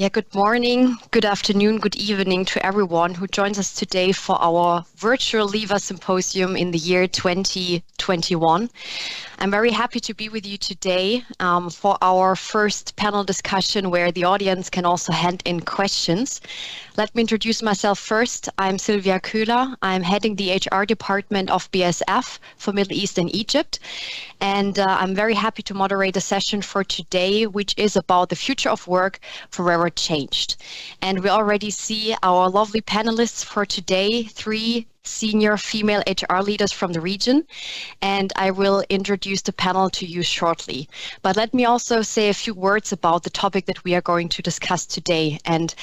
Yeah, good morning, good afternoon, good evening to everyone who joins us today for our virtual Leaver Symposium in the year 2021. I'm very happy to be with you today for our first panel discussion where the audience can also hand in questions. Let me introduce myself first. I'm Silvia Köhler. I'm heading the HR department of BASF for Middle East and Egypt. And I'm very happy to moderate a session for today, which is about the future of work forever changed. And we already see our lovely panelists for today, 3 senior female HR leaders from the region, and I will introduce the panel to you shortly. But let me also say a few words about the topic that we are going to discuss today. And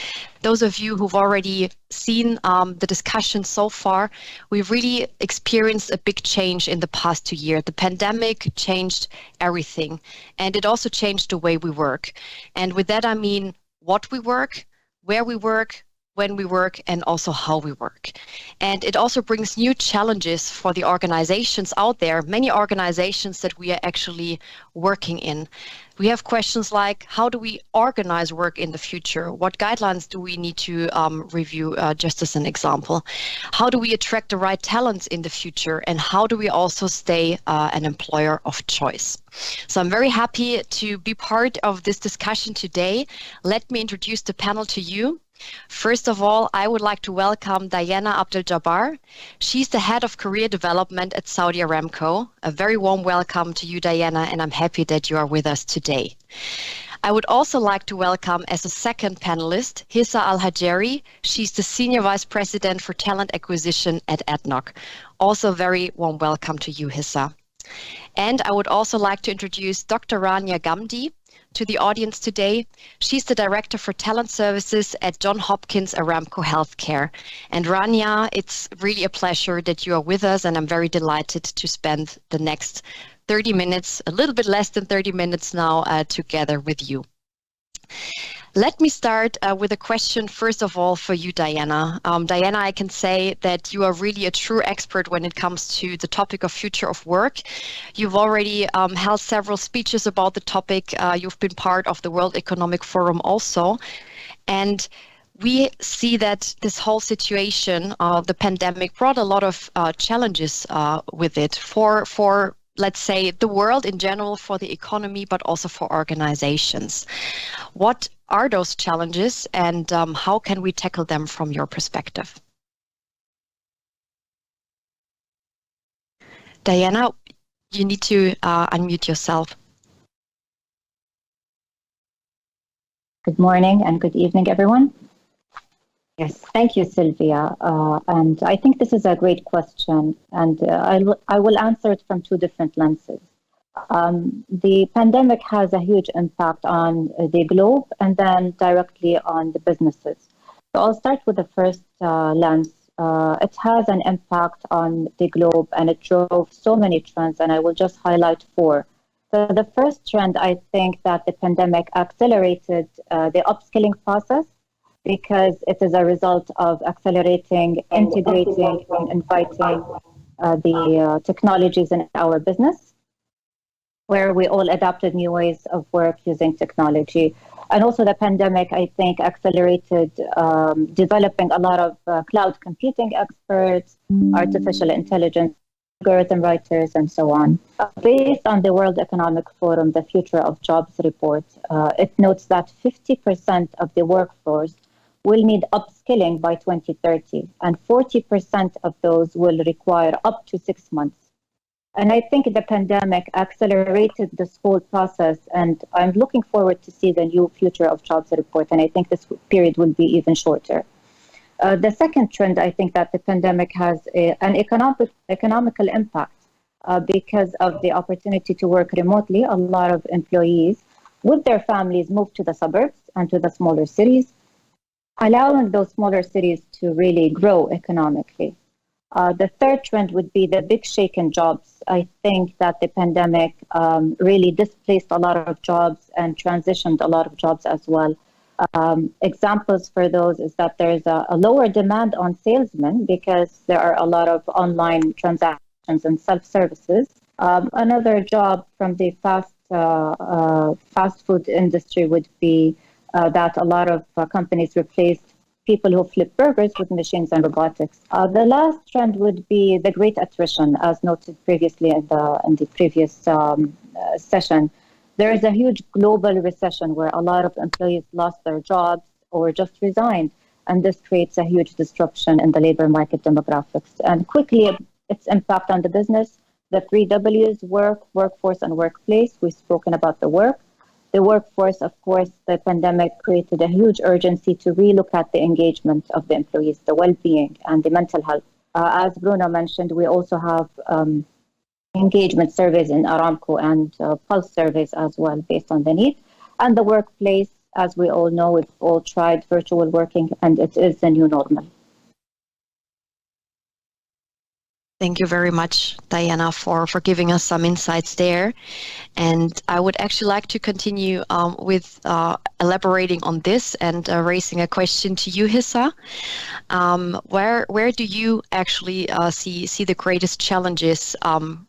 those of you who've already seen the discussion so far, we've really experienced a big change in the past 2 years. The pandemic changed everything, and it also changed the way we work. And with that, I mean what we work, where we work, when we work, and also how we work. And it also brings new challenges for the organizations out there, many organizations that we are actually working in. We have questions like, how do we organize work in the future? What guidelines do we need to review, just as an example? How do we attract the right talents in the future? And how do we also stay an employer of choice? So I'm very happy to be part of this discussion today. Let me introduce the panel to you. First of all, I would like to welcome Dianah AbdulJabar. She's the head of career development at Saudi Aramco. A very warm welcome to you, Dianah, and I'm happy that you are with us today. I would also like to welcome as a second panelist, Hissa Al Hajeri. She's the Senior Vice President for Talent Acquisition at ADNOC. Also very warm welcome to you, Hissa. And I would also like to introduce Dr. Rania N Ghamdi to the audience today. She's the Director for Talent Services at Johns Hopkins Aramco Healthcare. And Rania, it's really a pleasure that you are with us, and I'm very delighted to spend the next 30 minutes, a little bit less than 30 minutes now, together with you. Let me start with a question, first of all, for you, Dianah. Dianah, I can say that you are really a true expert when it comes to the topic of future of work. You've already held several speeches about the topic. You've been part of the World Economic Forum also. And we see that this whole situation of the pandemic brought a lot of challenges with it for let's say, the world in general, for the economy, but also for organizations. What are those challenges, and how can we tackle them from your perspective? Dianah, you need to unmute yourself. Good morning and good evening, everyone. Yes, thank you, Sylvia. And I think this is a great question, and I will answer it from 2 different lenses. The pandemic has a huge impact on the globe and then directly on the businesses. So I'll start with the first lens. It has an impact on the globe, and it drove so many trends, and I will just highlight 4. So the first trend, I think that the pandemic accelerated the upskilling process, because it is a result of accelerating, integrating, and inviting the technologies in our business, where we all adapted new ways of work using technology. And also the pandemic, I think, accelerated developing a lot of cloud computing experts, artificial intelligence, algorithm writers, and so on. Based on the World Economic Forum, the Future of Jobs report, it notes that 50% of the workforce will need upskilling by 2030, and 40% of those will require up to 6 months. And I think the pandemic accelerated this whole process, and I'm looking forward to see the new Future of Jobs report, and I think this period will be even shorter. The second trend, I think that the pandemic has an economical impact because of the opportunity to work remotely. A lot of employees with their families moved to the suburbs and to the smaller cities, allowing those smaller cities to really grow economically. The third trend would be the big shake in jobs. I think that the pandemic really displaced a lot of jobs and transitioned a lot of jobs as well. Examples for those is that there's a lower demand on salesmen because there are a lot of online transactions and self-services. Another job from the fast food industry would be that a lot of companies replaced people who flip burgers with machines and robotics. The last trend would be the great attrition, as noted previously in the previous session. There is a huge global recession where a lot of employees lost their jobs or just resigned, and this creates a huge disruption in the labor market demographics. And quickly, its impact on the business, the three W's: work, workforce, and workplace. We've spoken about the work. The workforce, of course, the pandemic created a huge urgency to relook at the engagement of the employees, the well-being, and the mental health. As Bruno mentioned, we also have engagement surveys in Aramco and pulse surveys as well based on the need. And the workplace, as we all know, we've all tried virtual working, and it is the new normal. Thank you very much, Dianah, for giving us some insights there. And I would actually like to continue with elaborating on this and raising a question to you, Hissa. Where do you actually see the greatest challenges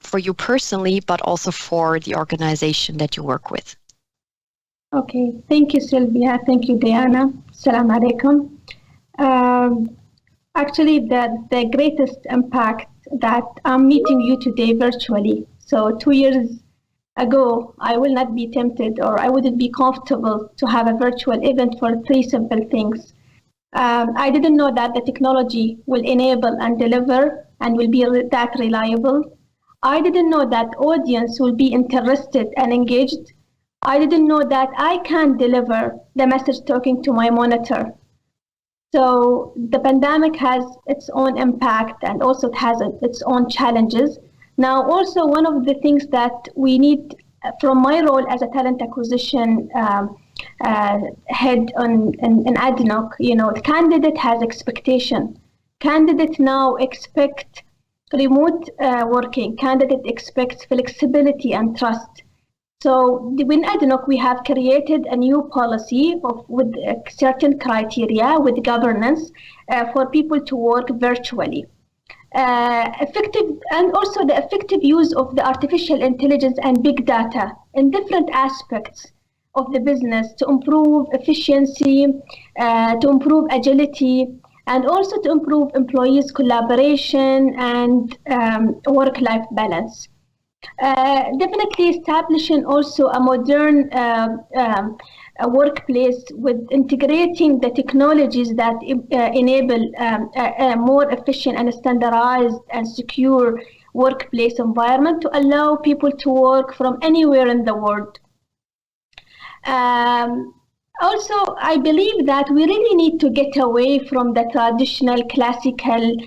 for you personally, but also for the organization that you work with? Okay, thank you, Sylvia. Thank you, Dianah. Assalamu alaikum. Actually, the greatest impact that I'm meeting you today virtually. So 2 years ago, I will not be tempted, or I wouldn't be comfortable to have a virtual event for three simple things. I didn't know that the technology will enable and deliver and will be that reliable. I didn't know that audience will be interested and engaged. I didn't know that I can deliver the message talking to my monitor. So the pandemic has its own impact, and also it has its own challenges. Now, also one of the things that we need from my role as a talent acquisition head in ADNOC, the candidate has expectation. Candidate now expect remote working. Candidate expects flexibility and trust. So within ADNOC, we have created a new policy with certain criteria, with governance for people to work virtually. Effective, and also the effective use of the artificial intelligence and big data in different aspects of the business to improve efficiency, to improve agility, and also to improve employees' collaboration and work-life balance. Definitely establishing also a modern workplace with integrating the technologies that enable a more efficient and standardized and secure workplace environment to allow people to work from anywhere in the world. Also, I believe that we really need to get away from the traditional classical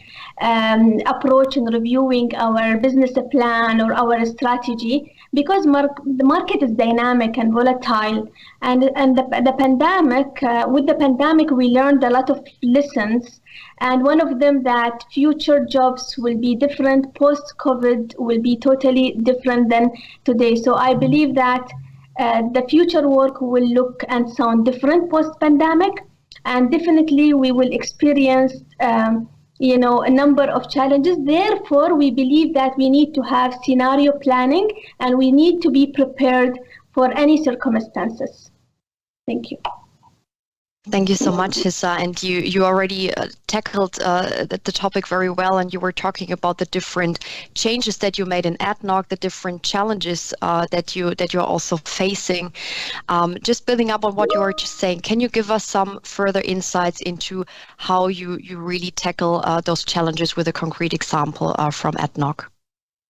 approach in reviewing our business plan or our strategy, because the market is dynamic and volatile. And the pandemic, with the pandemic, we learned a lot of lessons. And one of them that future jobs will be different, post-COVID will be totally different than today. So I believe that the future work will look and sound different post-pandemic, and definitely we will experience a number of challenges. Therefore, we believe that we need to have scenario planning, and we need to be prepared for any circumstances. Thank you. Thank you so much, Hissa. And you already tackled the topic very well, and you were talking about the different changes that you made in ADNOC, the different challenges that you're also facing. Just building up on what you were just saying, can you give us some further insights into how you really tackle those challenges with a concrete example from ADNOC?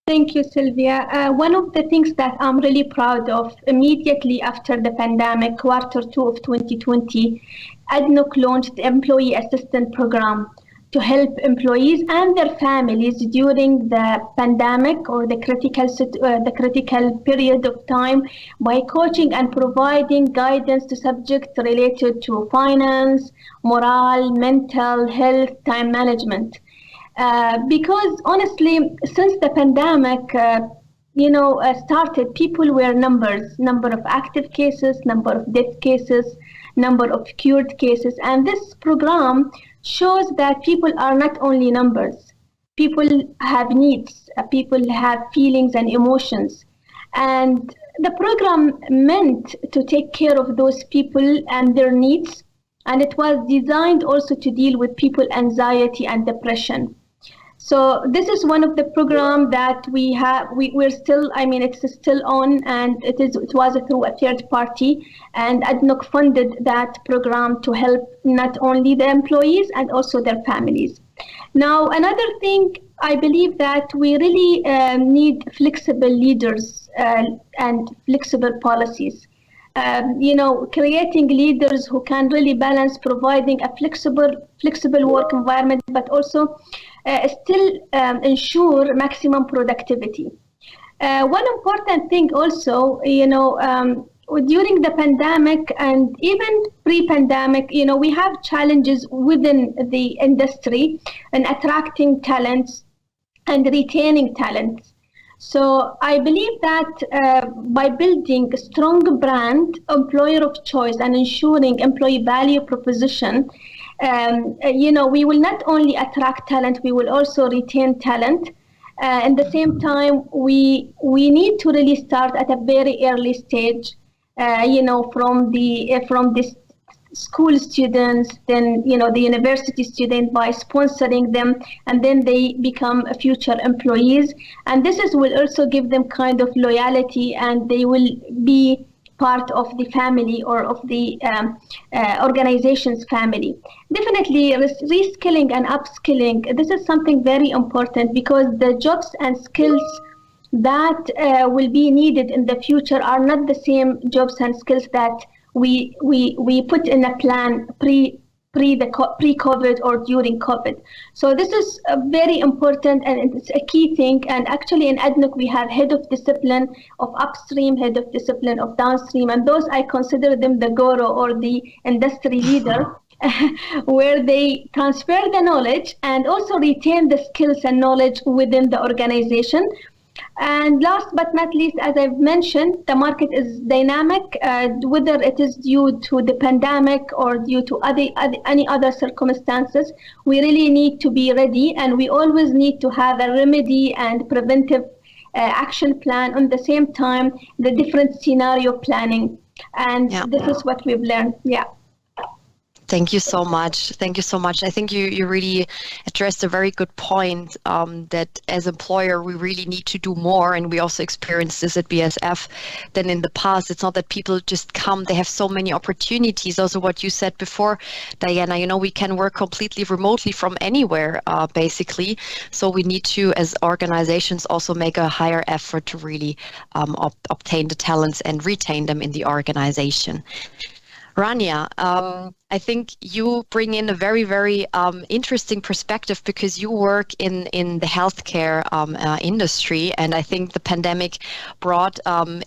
Thank you, Sylvia. One of the things that I'm really proud of, immediately after the pandemic, Q2 of 2020, ADNOC launched the Employee Assistance Program to help employees and their families during the pandemic or the critical period of time by coaching and providing guidance to subjects related to finance, morale, mental health, time management. Because honestly, since the pandemic, started, people were number of active cases, number of death cases, number of cured cases. And this program shows that people are not only numbers. People have needs, people have feelings and emotions. And the program meant to take care of those people and their needs, and it was designed also to deal with people anxiety and depression. So this is one of the programs that we have. We're still, it's still on, and it was through a third party, and ADNOC funded that program to help not only the employees and also their families. Now, another thing, I believe that we really need flexible leaders and flexible policies. Creating leaders who can really balance providing a flexible work environment, but also still ensure maximum productivity. One important thing also, during the pandemic and even pre-pandemic, we have challenges within the industry in attracting talents and retaining talents. So I believe that by building a strong brand, employer of choice, and ensuring employee value proposition, we will not only attract talent, we will also retain talent. At the same time, we need to really start at a very early stage, from the school students, then the university student, by sponsoring them, and then they become future employees. And this will also give them kind of loyalty, and they will be part of the family or of the organization's family. Definitely reskilling and upskilling, this is something very important, because the jobs and skills that will be needed in the future are not the same jobs and skills that we put in a plan pre-COVID or during COVID. So this is very important, and it's a key thing. And actually in ADNOC, we have head of discipline of upstream, head of discipline of downstream, and those I consider them the guru or the industry leader, where they transfer the knowledge and also retain the skills and knowledge within the organization. And last but not least, as I've mentioned, the market is dynamic, whether it is due to the pandemic or due to any other circumstances. We really need to be ready, and we always need to have a remedy and preventive action plan. On the same time, the different scenario planning. And this is what we've learned. Yeah. Thank you so much. Thank you so much. I think you really addressed a very good point, that as employer, we really need to do more. And we also experienced this at BASF than in the past. It's not that people just come, they have so many opportunities. Also what you said before, Dianah, we can work completely remotely from anywhere, basically. So we need to, as organizations, also make a higher effort to really obtain the talents and retain them in the organization. Rania, I think you bring in a very, very interesting perspective, because you work in the healthcare industry, and I think the pandemic brought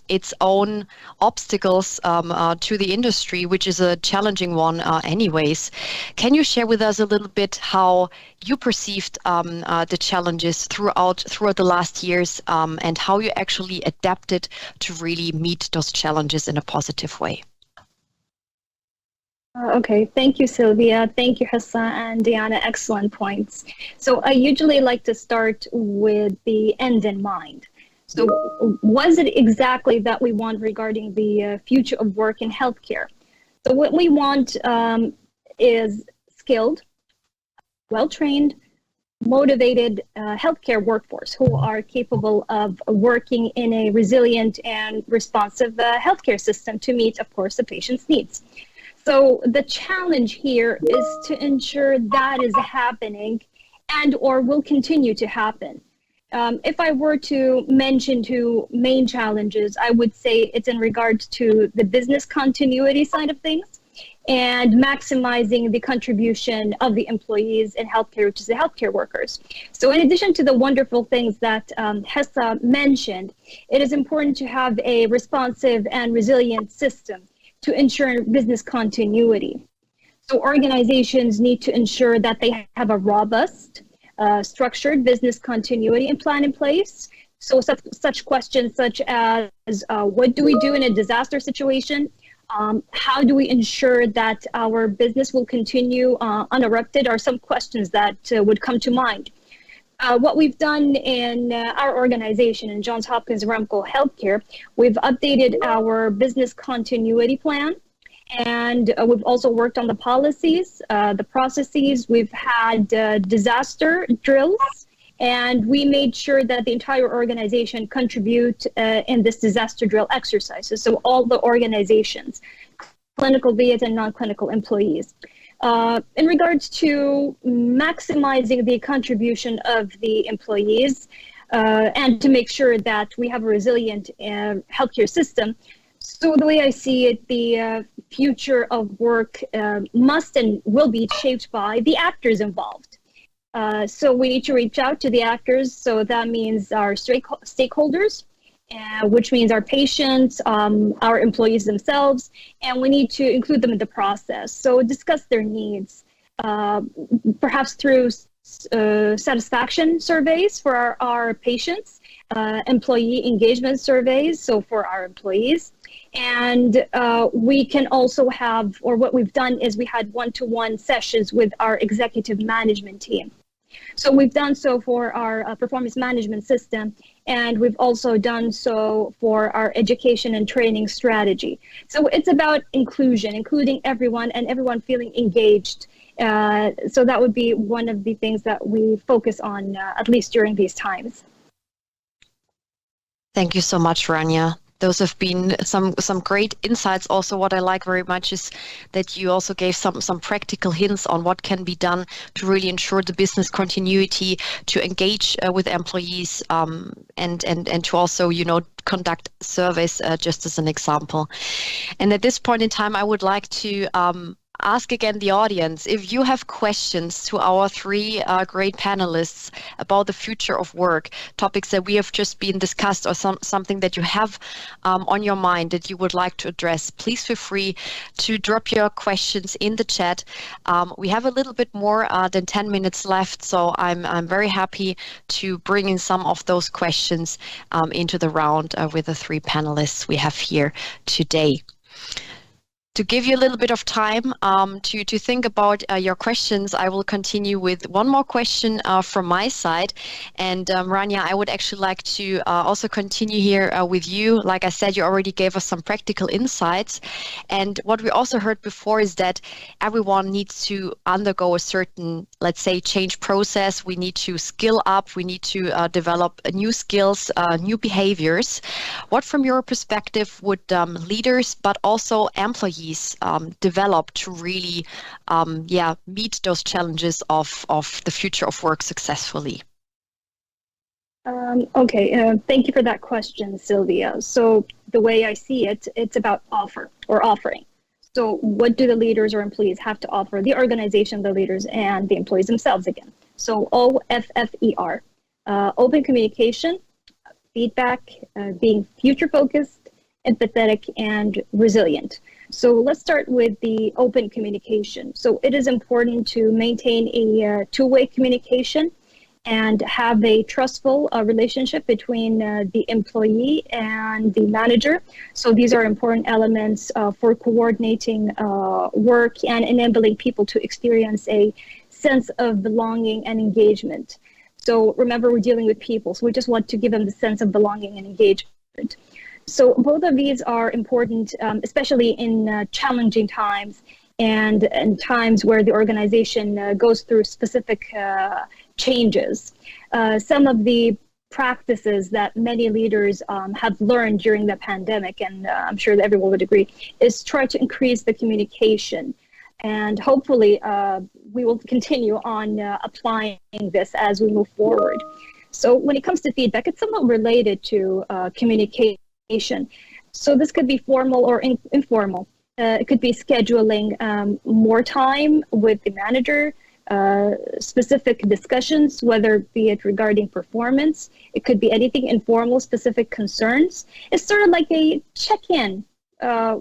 its own obstacles to the industry, which is a challenging one anyways. Can you share with us a little bit how you perceived the challenges throughout the last years, and how you actually adapted to really meet those challenges in a positive way? Okay, thank you, Sylvia. Thank you, Hissa and Dianah. Excellent points. So I usually like to start with the end in mind. So what is it exactly that we want regarding the future of work in healthcare? So what we want is skilled, well-trained, motivated healthcare workforce who are capable of working in a resilient and responsive healthcare system to meet, of course, the patient's needs. So the challenge here is to ensure that is happening and or will continue to happen. If I were to mention two main challenges, I would say it's in regards to the business continuity side of things and maximizing the contribution of the employees in healthcare, which is the healthcare workers. So in addition to the wonderful things that Hissa mentioned, it is important to have a responsive and resilient system to ensure business continuity. So organizations need to ensure that they have a robust, structured business continuity and plan in place. So such questions such as what do we do in a disaster situation? How do we ensure that our business will continue uninterrupted are some questions that would come to mind. What we've done in our organization in Johns Hopkins Aramco Healthcare, we've updated our business continuity plan, and we've also worked on the policies, the processes. We've had disaster drills, and we made sure that the entire organization contribute in this disaster drill exercises. So all the organizations, clinical VAs and non-clinical employees. In regards to maximizing the contribution of the employees and to make sure that we have a resilient healthcare system, so the way I see it, the future of work must and will be shaped by the actors involved. So we need to reach out to the actors. So that means our stakeholders, which means our patients, our employees themselves, and we need to include them in the process. So discuss their needs, perhaps through satisfaction surveys for our patients, employee engagement surveys, so for our employees. And we can also have, or what we've done is we had one-to-one sessions with our executive management team. So we've done so for our performance management system, and we've also done so for our education and training strategy. So it's about inclusion, including everyone and everyone feeling engaged. So that would be one of the things that we focus on, at least during these times. Thank you so much, Rania. Those have been some great insights. Also, what I like very much is that you also gave some practical hints on what can be done to really ensure the business continuity, to engage with employees, and to also, conduct surveys, just as an example. And at this point in time, I would like to ask again the audience, if you have questions to our three great panelists about the future of work, topics that we have just been discussed, or something that you have on your mind that you would like to address, please feel free to drop your questions in the chat. We have a little bit more than 10 minutes left, so I'm very happy to bring in some of those questions into the round with the three panelists we have here today. To give you a little bit of time to think about your questions, I will continue with one more question from my side. And Rania, I would actually like to also continue here with you. Like I said, you already gave us some practical insights. And what we also heard before is that everyone needs to undergo a certain, let's say, change process. We need to skill up. We need to develop new skills, new behaviors. What, from your perspective, would leaders, but also employees, develop to really meet those challenges of the future of work successfully? Thank you for that question, Sylvia. So the way I see it, it's about offering. So what do the leaders or employees have to offer the organization, the leaders, and the employees themselves again? So OFFER, open communication, feedback, being future focused, empathetic, and resilient. So let's start with the open communication. So it is important to maintain a two-way communication and have a trustful relationship between the employee and the manager. So these are important elements for coordinating work and enabling people to experience a sense of belonging and engagement. So remember, we're dealing with people, so we just want to give them the sense of belonging and engagement. So both of these are important, especially in challenging times and times where the organization goes through specific changes. Some of the practices that many leaders have learned during the pandemic, and I'm sure that everyone would agree, is try to increase the communication. And hopefully we will continue on applying this as we move forward. So when it comes to feedback, it's somewhat related to communication. So this could be formal or informal. It could be scheduling more time with the manager, specific discussions, whether be it regarding performance. It could be anything informal, specific concerns. It's sort of like a check-in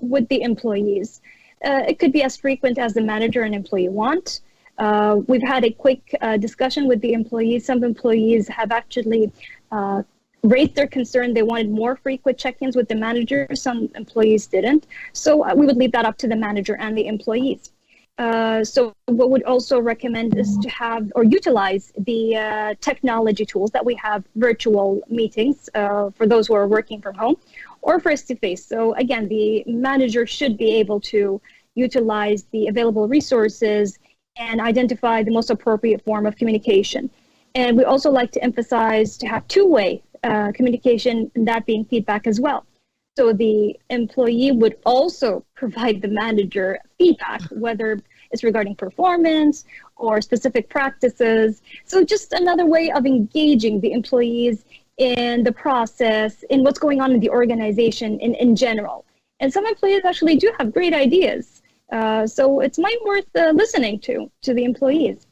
with the employees. It could be as frequent as the manager and employee want. We've had a quick discussion with the employees. Some employees have actually raised their concern. They wanted more frequent check-ins with the manager. Some employees didn't. So we would leave that up to the manager and the employees. So what would also recommend is to have or utilize the technology tools that we have, virtual meetings for those who are working from home or face-to-face. So again, the manager should be able to utilize the available resources and identify the most appropriate form of communication. And we also like to emphasize to have two-way communication, and that being feedback as well. So the employee would also provide the manager feedback, whether it's regarding performance or specific practices. So just another way of engaging the employees in the process, in what's going on in the organization in general. And some employees actually do have great ideas. So it's might worth listening to the employees.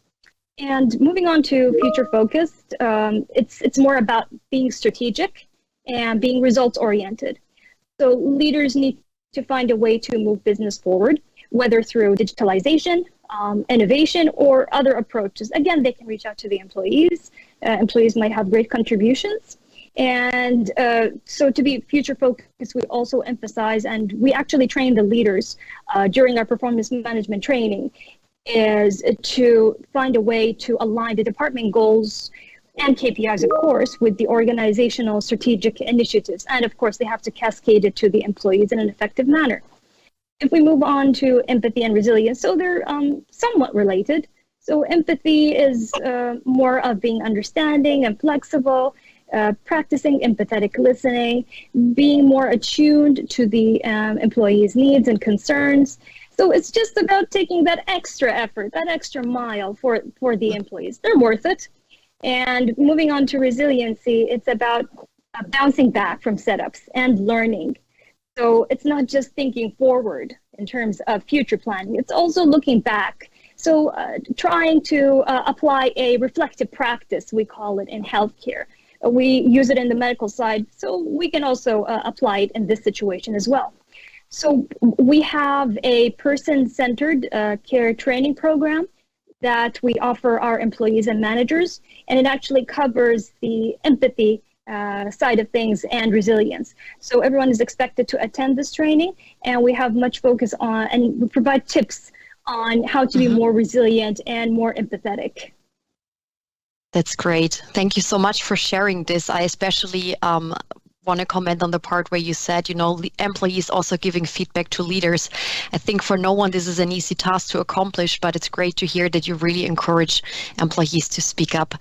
And moving on to future focused, it's more about being strategic and being results oriented. So leaders need to find a way to move business forward, whether through digitalization, innovation, or other approaches. Again, they can reach out to the employees. Employees might have great contributions. And so to be future focused, we also emphasize, and we actually train the leaders during our performance management training, is to find a way to align the department goals and KPIs, of course, with the organizational strategic initiatives. And of course, they have to cascade it to the employees in an effective manner. If we move on to empathy and resilience, so they're somewhat related. So empathy is more of being understanding and flexible, practicing empathetic listening, being more attuned to the employees' needs and concerns. So it's just about taking that extra effort, that extra mile for the employees. They're worth it. And moving on to resiliency, it's about bouncing back from setups and learning. So it's not just thinking forward in terms of future planning, it's also looking back. So trying to apply a reflective practice, we call it in healthcare. We use it in the medical side, so we can also apply it in this situation as well. So we have a person-centered care training program that we offer our employees and managers, and it actually covers the empathy side of things and resilience. So everyone is expected to attend this training, and we have much focus on, and we provide tips on how to be more resilient and more empathetic. That's great. Thank you so much for sharing this. I especially want to comment on the part where you said, employees also giving feedback to leaders. I think for no one this is an easy task to accomplish, but it's great to hear that you really encourage employees to speak up.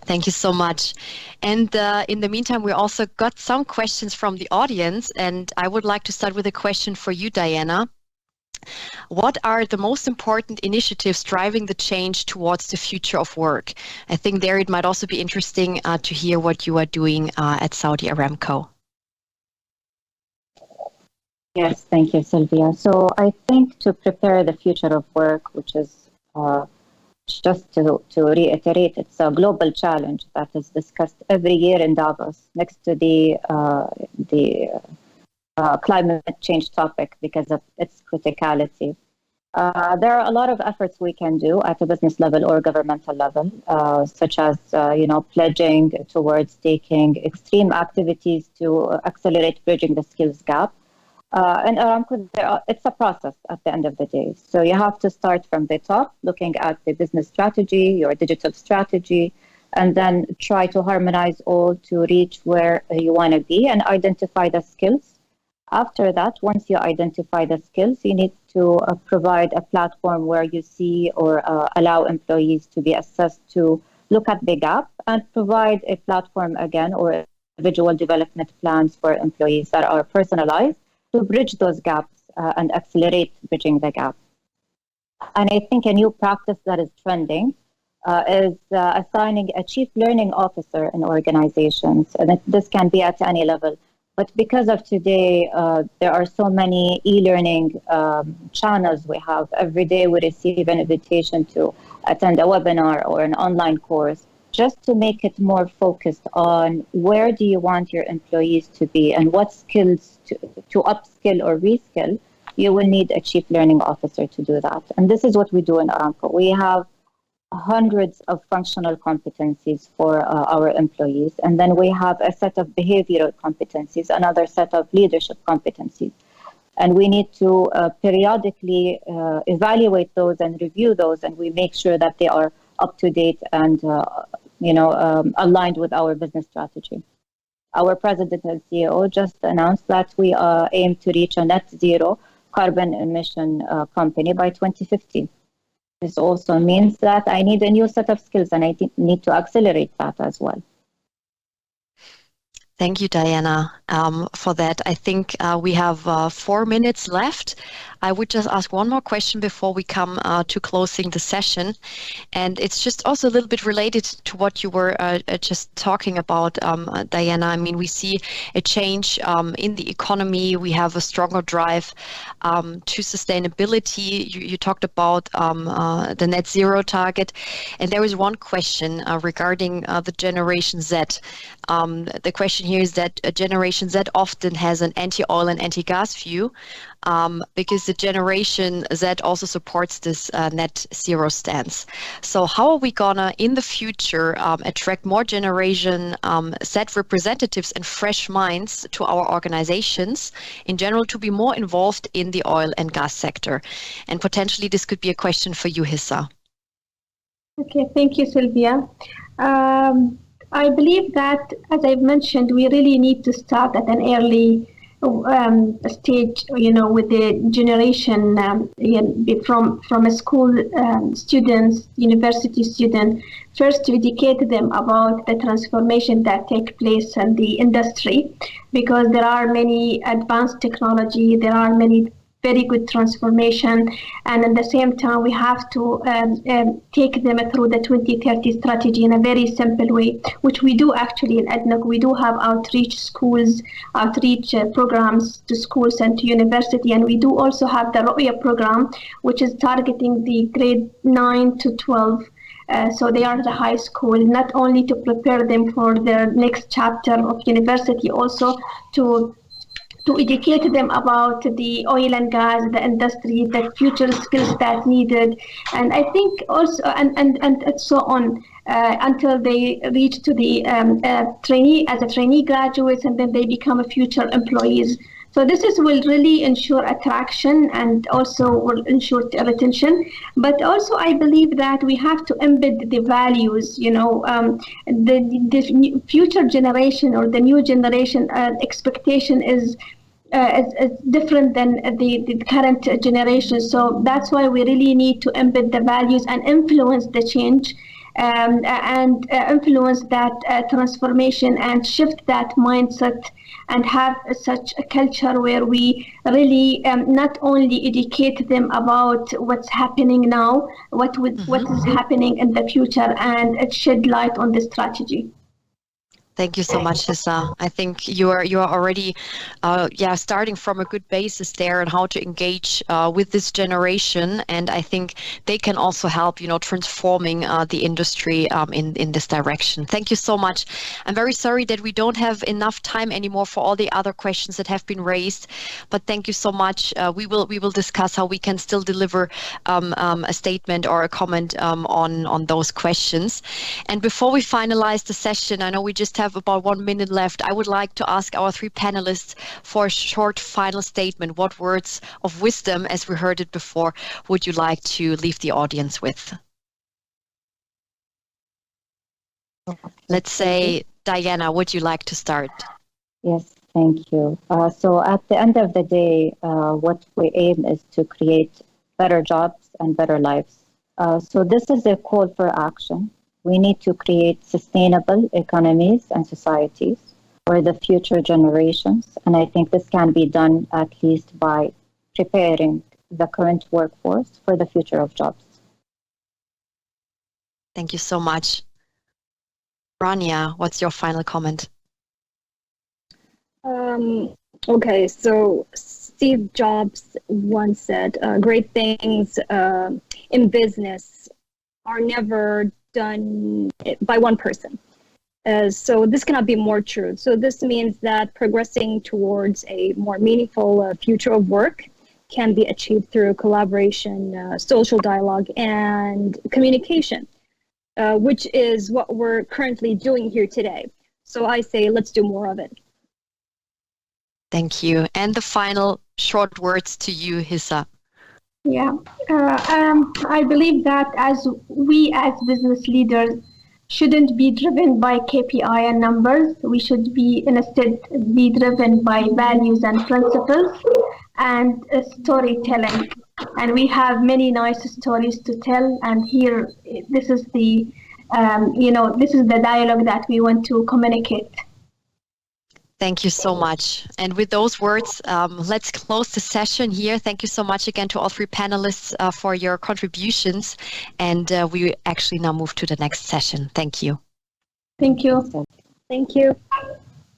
Thank you so much. And in the meantime, we also got some questions from the audience, and I would like to start with a question for you, Dianah. What are the most important initiatives driving the change towards the future of work? I think there it might also be interesting to hear what you are doing at Saudi Aramco. Yes, thank you, Sylvia. So I think to prepare the future of work, which is just to reiterate, it's a global challenge that is discussed every year in Davos next to the climate change topic because of its criticality. There are a lot of efforts we can do at a business level or governmental level, such as pledging towards taking extreme activities to accelerate bridging the skills gap. In Aramco, it's a process at the end of the day. So you have to start from the top, looking at the business strategy, your digital strategy, and then try to harmonize all to reach where you want to be and identify the skills. After that, once you identify the skills, you need to provide a platform where you see or allow employees to be assessed to look at the gap and provide a platform again or individual development plans for employees that are personalized to bridge those gaps and accelerate bridging the gap. And I think a new practice that is trending is assigning a chief learning officer in organizations. And this can be at any level. But because of today, there are so many e-learning channels we have. Every day we receive an invitation to attend a webinar or an online course, just to make it more focused on where do you want your employees to be and what skills to upskill or reskill. You will need a chief learning officer to do that. And this is what we do in Aramco. We have hundreds of functional competencies for our employees. And then we have a set of behavioral competencies, another set of leadership competencies. And we need to periodically evaluate those and review those, and we make sure that they are up to date and aligned with our business strategy. Our president and CEO just announced that we aim to reach a net zero carbon emission company by 2050. This also means that I need a new set of skills, and I need to accelerate that as well. Thank you, Dianah, for that. I think we have 4 minutes left. I would just ask one more question before we come to closing the session. And it's just also a little bit related to what you were just talking about, Dianah. I mean, we see a change in the economy. We have a stronger drive to sustainability. You talked about the net zero target. And there is one question regarding the Generation Z. The question here is that Generation Z often has an anti-oil and anti-gas view because the Generation Z also supports this net zero stance. So how are we gonna, in the future, attract more Generation Z representatives and fresh minds to our organizations in general to be more involved in the oil and gas sector? And potentially this could be a question for you, Hissa. Okay, thank you, Sylvia. I believe that, as I've mentioned, we really need to start at an early stage, with the generation from a school students, university student, first to educate them about the transformation that take place in the industry, because there are many advanced technology, there are many very good transformation, and at the same time we have to take them through the 2030 strategy in a very simple way, which we do actually in ADNOC. We do have outreach programs to schools and to university, and we do also have the Ru'ya program, which is targeting the grade 9 to 12. So they are the high school, not only to prepare them for their next chapter of university, also to educate them about the oil and gas, the industry, the future skills that needed, and I think also and so on until they reach to the trainee graduates, and then they become a future employees. So this will really ensure attraction and also will ensure retention. But also I believe that we have to embed the values, the future generation or the new generation expectation is different than the current generation. So that's why we really need to embed the values and influence the change and influence that transformation and shift that mindset and have such a culture where we really not only educate them about what's happening now, what is happening in the future, and shed light on the strategy. Thank you so much, Hissa. I think you are already, starting from a good basis there on how to engage with this generation, and I think they can also help, transforming the industry in this direction. Thank you so much. I'm very sorry that we don't have enough time anymore for all the other questions that have been raised, but thank you so much. We will discuss how we can still deliver a statement or a comment on those questions. And before we finalize the session, I know we just have about 1 minute left. I would like to ask our 3 panelists for a short final statement. What words of wisdom, as we heard it before, would you like to leave the audience with? Let's say, Dianah, would you like to start? Yes, thank you. So at the end of the day, what we aim is to create better jobs and better lives. So this is a call for action. We need to create sustainable economies and societies for the future generations. And I think this can be done at least by preparing the current workforce for the future of jobs. Thank you so much. Rania, what's your final comment? Okay, so Steve Jobs once said, great things in business are never done by one person. So this cannot be more true. So this means that progressing towards a more meaningful future of work can be achieved through collaboration, social dialogue, and communication, which is what we're currently doing here today. So I say, let's do more of it. Thank you. And the final short words to you, Hissa. Yeah, I believe that as business leaders shouldn't be driven by KPI and numbers. We should be instead be driven by values and principles and storytelling. And we have many nice stories to tell. And here, this is the this is the dialogue that we want to communicate. Thank you so much. And with those words, let's close the session here. Thank you so much again to all three panelists for your contributions. And we actually now move to the next session. Thank you. Thank you. Thank you.